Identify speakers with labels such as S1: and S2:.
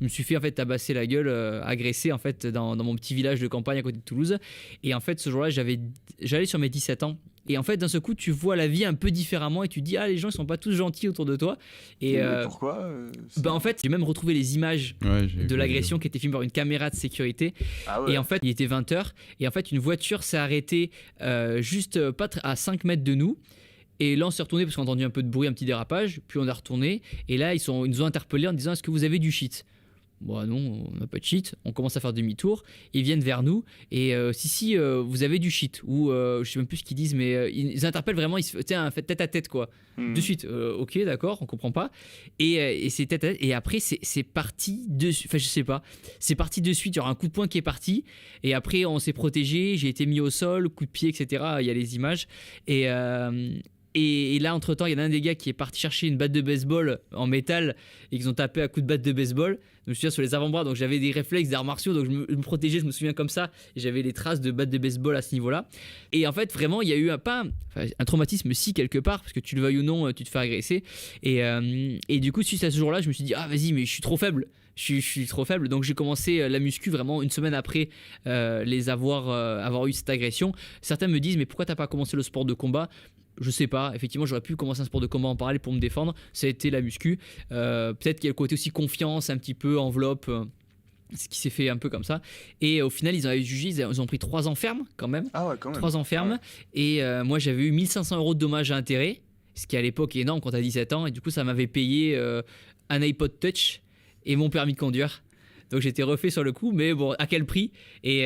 S1: Je me suis fait en fait tabasser la gueule, agressé en fait dans mon petit village de campagne à côté de Toulouse. Et en fait ce jour-là j'allais sur mes 17 ans. Et en fait d'un seul coup tu vois la vie un peu différemment et tu te dis les gens ils sont pas tous gentils autour de toi. Et
S2: Mais pourquoi
S1: en fait j'ai même retrouvé les images de l'agression qui était filmée par une caméra de sécurité.
S2: Ah ouais.
S1: Et en fait il était 20h et en fait une voiture s'est arrêtée juste pas à 5 mètres de nous. Et là on s'est retourné parce qu'on a entendu un peu de bruit, un petit dérapage. Puis on est retourné et là ils nous ont interpellés en disant est-ce que vous avez du shit? Bon non, on n'a pas de shit. On commence à faire demi-tour. Ils viennent vers nous et si vous avez du shit ou je sais même plus ce qu'ils disent, mais ils interpellent vraiment. Ils se fait tête à tête quoi. De suite. Ok, d'accord, on comprend pas. Et c'est tête à tête. Et après c'est parti de. Enfin je sais pas. C'est parti de suite. Il y aura un coup de poing qui est parti. Et après on s'est protégé. J'ai été mis au sol, coup de pied, etc. Il y a les images et là, entre-temps, il y en a un des gars qui est parti chercher une batte de baseball en métal et qu'ils ont tapé à coups de batte de baseball. Je me souviens sur les avant-bras, donc j'avais des réflexes d'arts martiaux, donc je me protégeais, je me souviens comme ça. Et j'avais les traces de batte de baseball à ce niveau-là. Et en fait, vraiment, il y a eu un traumatisme si quelque part, parce que tu le veuilles ou non, tu te fais agresser. Et du coup, suite à ce jour-là, je me suis dit, vas-y, mais je suis trop faible. Je suis trop faible, donc j'ai commencé la muscu vraiment une semaine après avoir eu cette agression. Certains me disent, mais pourquoi t'as pas commencé le sport de combat? Je sais pas, effectivement j'aurais pu commencer un sport de combat en parallèle pour me défendre, ça a été la muscu, peut-être qu'il y a le côté aussi confiance, un petit peu enveloppe, ce qui s'est fait un peu comme ça, et au final ils avaient jugé, ils ont pris 3 ans ferme quand même,
S2: Ah ouais, quand même.
S1: 3 ans ferme,
S2: Ouais.
S1: et moi j'avais eu 1500 € de dommages à intérêt, ce qui à l'époque est énorme quand t'as 17 ans, et du coup ça m'avait payé un iPod Touch et mon permis de conduire, donc j'étais refait sur le coup, mais bon à quel prix, et